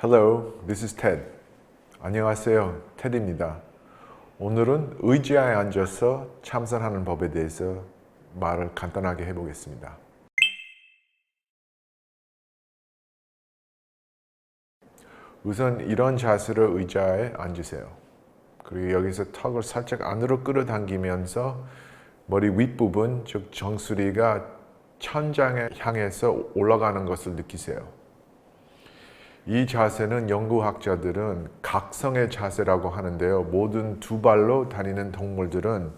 Hello, this is Ted. 안녕하세요, 테드입니다. 오늘은 의자에 앉아서 참선하는 법에 대해서 말을 간단하게 해보겠습니다. 우선 이런 자세로 의자에 앉으세요. 그리고 여기서 턱을 살짝 안으로 끌어당기면서 머리 윗부분, 즉 정수리가 천장에 향해서 올라가는 것을 느끼세요. 이 자세는 연구학자들은 각성의 자세라고 하는데요. 모든 두 발로 다니는 동물들은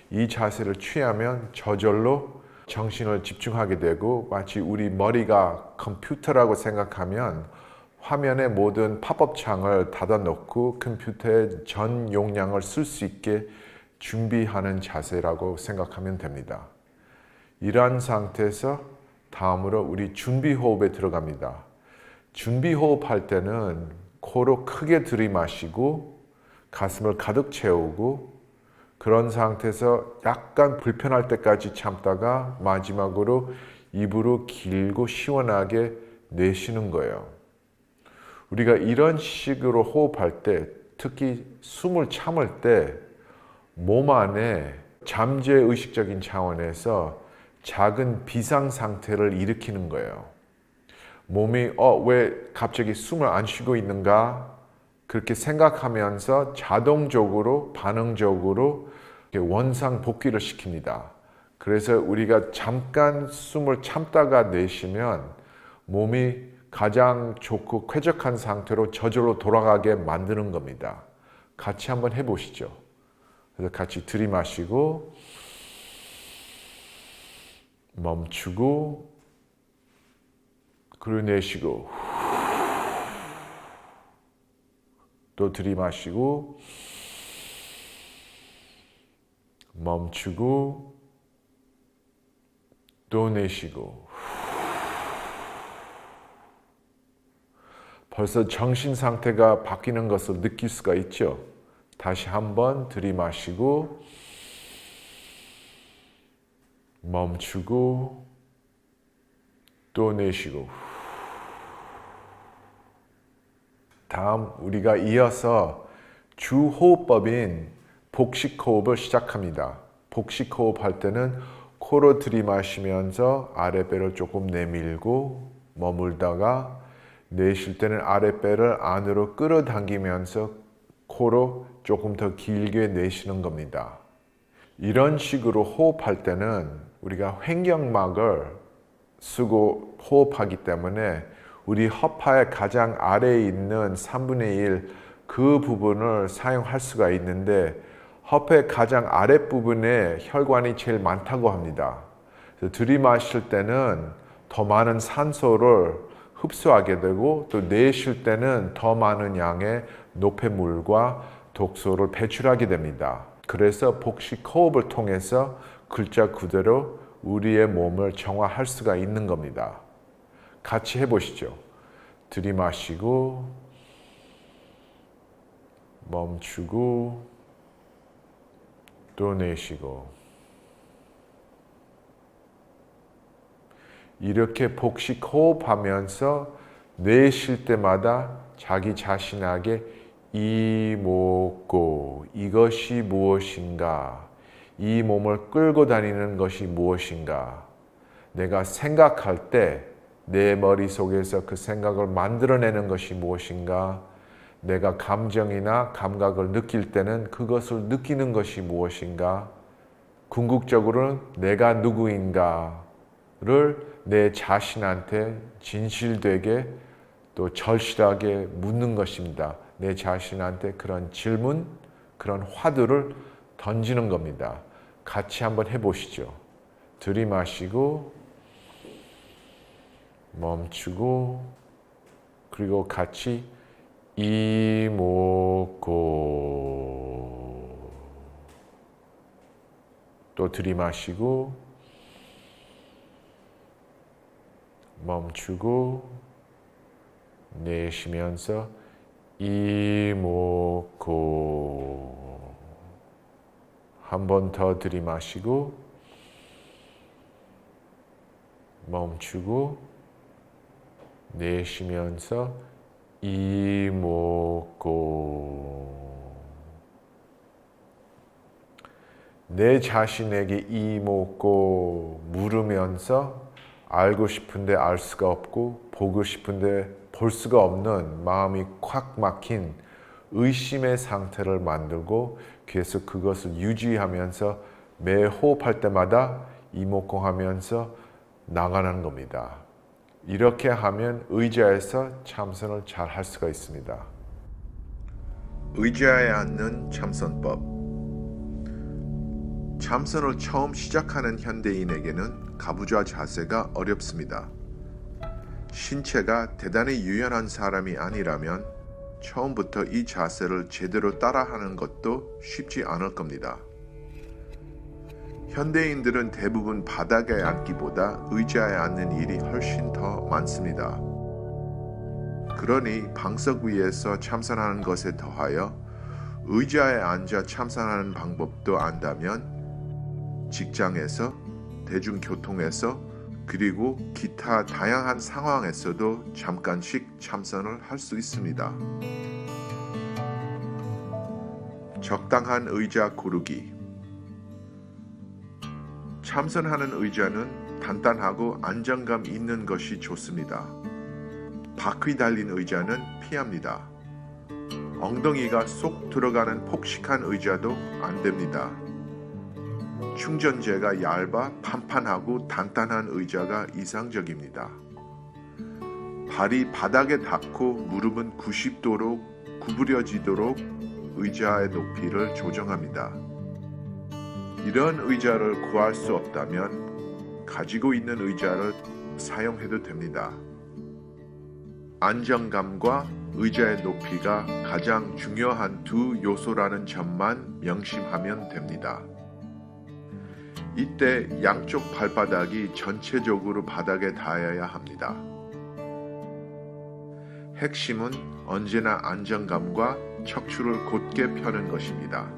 이 자세를 취하면 저절로 정신을 집중하게 되고 마치 우리 머리가 컴퓨터라고 생각하면 화면에 모든 팝업 창을 닫아놓고 컴퓨터의 전 용량을 쓸 수 있게 준비하는 자세라고 생각하면 됩니다. 이러한 상태에서 다음으로 우리 준비 호흡에 들어갑니다. 준비 호흡할 때는 코로 크게 들이마시고 가슴을 가득 채우고 그런 상태에서 약간 불편할 때까지 참다가 마지막으로 입으로 길고 시원하게 내쉬는 거예요. 우리가 이런 식으로 호흡할 때, 특히 숨을 참을 때 몸 안에 잠재의식적인 차원에서 작은 비상 상태를 일으키는 거예요. 몸이 왜 갑자기 숨을 안 쉬고 있는가 그렇게 생각하면서 자동적으로 반응적으로 원상 복귀를 시킵니다. 그래서 우리가 잠깐 숨을 참다가 내쉬면 몸이 가장 좋고 쾌적한 상태로 저절로 돌아가게 만드는 겁니다. 같이 한번 해보시죠. 그래서 같이 들이마시고 멈추고 그리고 내쉬고 또 들이마시고 멈추고 또 내쉬고 벌써 정신 상태가 바뀌는 것을 느낄 수가 있죠. 다시 한번 들이마시고 멈추고 또 내쉬고 다음 우리가 이어서 주호흡법인 복식호흡을 시작합니다. 복식호흡 할 때는 코로 들이마시면서 아랫배를 조금 내밀고 머물다가 내쉴 때는 아랫배를 안으로 끌어당기면서 코로 조금 더 길게 내쉬는 겁니다. 이런 식으로 호흡할 때는 우리가 횡격막을 쓰고 호흡하기 때문에 우리 허파의 가장 아래에 있는 3분의 1 그 부분을 사용할 수가 있는데 허파의 가장 아랫부분에 혈관이 제일 많다고 합니다. 그래서 들이마실 때는 더 많은 산소를 흡수하게 되고 또 내쉴 때는 더 많은 양의 노폐물과 독소를 배출하게 됩니다. 그래서 복식 호흡을 통해서 글자 그대로 우리의 몸을 정화할 수가 있는 겁니다. 같이 해보시죠. 들이마시고 멈추고 또 내쉬고 이렇게 복식 호흡하면서 내쉴 때마다 자기 자신에게 이목고 이것이 무엇인가 이 몸을 끌고 다니는 것이 무엇인가 내가 생각할 때 내 머릿속에서 그 생각을 만들어내는 것이 무엇인가 내가 감정이나 감각을 느낄 때는 그것을 느끼는 것이 무엇인가 궁극적으로는 내가 누구인가를 내 자신한테 진실되게 또 절실하게 묻는 것입니다. 내 자신한테 그런 질문, 그런 화두를 던지는 겁니다. 같이 한번 해보시죠. 들이마시고 멈추고 그리고 같이 이목고 또 들이마시고 멈추고 내쉬면서 이목고 한 번 더 들이마시고 멈추고 내쉬면서 이목고. 내 자신에게 이목고 물으면서 알고 싶은데 알 수가 없고 보고 싶은데 볼 수가 없는 마음이 콱 막힌 의심의 상태를 만들고 계속 그것을 유지하면서 매 호흡할 때마다 이목공하면서 나가는 겁니다. 이렇게 하면 의자에서 참선을 잘 할 수가 있습니다. 의자에 앉는 참선법. 참선을 처음 시작하는 현대인에게는 가부좌 자세가 어렵습니다. 신체가 대단히 유연한 사람이 아니라면 처음부터 이 자세를 제대로 따라하는 것도 쉽지 않을 겁니다. 현대인들은 대부분 바닥에 앉기보다 의자에 앉는 일이 훨씬 더 많습니다. 그러니 방석 위에서 참선하는 것에 더하여 의자에 앉아 참선하는 방법도 안다면 직장에서, 대중교통에서, 그리고 기타 다양한 상황에서도 잠깐씩 참선을 할 수 있습니다. 적당한 의자 고르기. 참선하는 의자는 단단하고 안정감 있는 것이 좋습니다. 바퀴 달린 의자는 피합니다. 엉덩이가 쏙 들어가는 폭식한 의자도 안 됩니다. 충전재가 얇아 판판하고 단단한 의자가 이상적입니다. 발이 바닥에 닿고 무릎은 90도로 구부려지도록 의자의 높이를 조정합니다. 이런 의자를 구할 수 없다면 가지고 있는 의자를 사용해도 됩니다. 안정감과 의자의 높이가 가장 중요한 두 요소라는 점만 명심하면 됩니다. 이때 양쪽 발바닥이 전체적으로 바닥에 닿아야 합니다. 핵심은 언제나 안정감과 척추를 곧게 펴는 것입니다.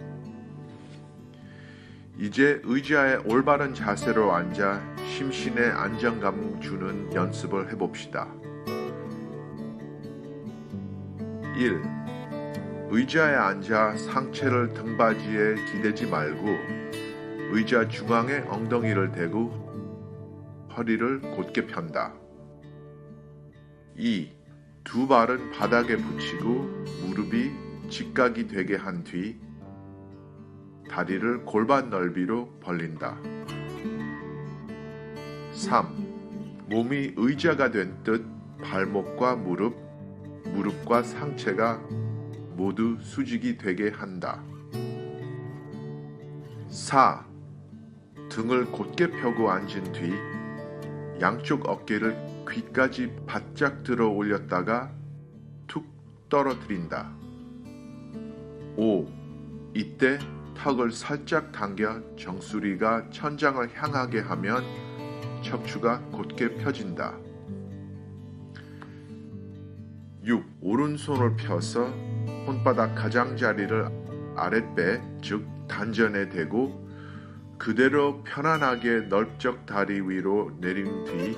이제 의자에 올바른 자세로 앉아 심신에 안정감 주는 연습을 해봅시다. 1. 의자에 앉아 상체를 등받이에 기대지 말고 의자 중앙에 엉덩이를 대고 허리를 곧게 편다. 2. 두 발은 바닥에 붙이고 무릎이 직각이 되게 한 뒤 다리를 골반 넓이로 벌린다. 3. 몸이 의자가 된 듯 발목과 무릎과 상체가 모두 수직이 되게 한다. 4. 등을 곧게 펴고 앉은 뒤 양쪽 어깨를 귀까지 바짝 들어 올렸다가 툭 떨어뜨린다. 5. 이때 턱을 살짝 당겨 정수리가 천장을 향하게 하면 척추가 곧게 펴진다. 6. 오른손을 펴서 손바닥 가장자리를 아랫배, 즉 단전에 대고 그대로 편안하게 넓적 다리 위로 내린 뒤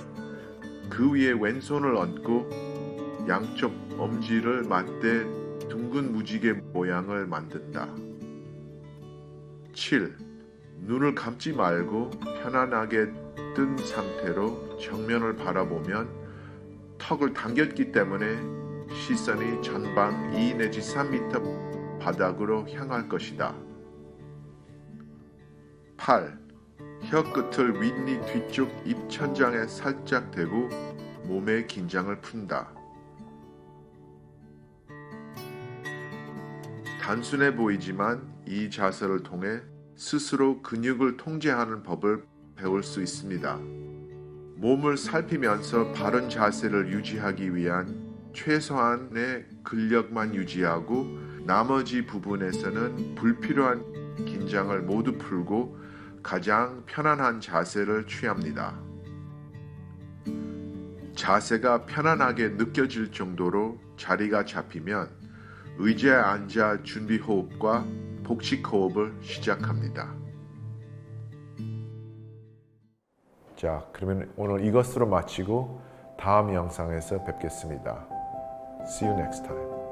그 위에 왼손을 얹고 양쪽 엄지를 맞대 둥근 무지개 모양을 만든다. 7. 눈을 감지 말고 편안하게 뜬 상태로 정면을 바라보면 턱을 당겼기 때문에 시선이 전방 2 내지 3m 바닥으로 향할 것이다. 8. 혀끝을 윗니 뒤쪽 입천장에 살짝 대고 몸의 긴장을 푼다. 단순해 보이지만 이 자세를 통해 스스로 근육을 통제하는 법을 배울 수 있습니다. 몸을 살피면서 바른 자세를 유지하기 위한 최소한의 근력만 유지하고 나머지 부분에서는 불필요한 긴장을 모두 풀고 가장 편안한 자세를 취합니다. 자세가 편안하게 느껴질 정도로 자리가 잡히면 의자에 앉아 준비 호흡과 복식 호흡을 시작합니다. 자, 그러면 오늘 이것으로 마치고 다음 영상에서 뵙겠습니다. See you next time.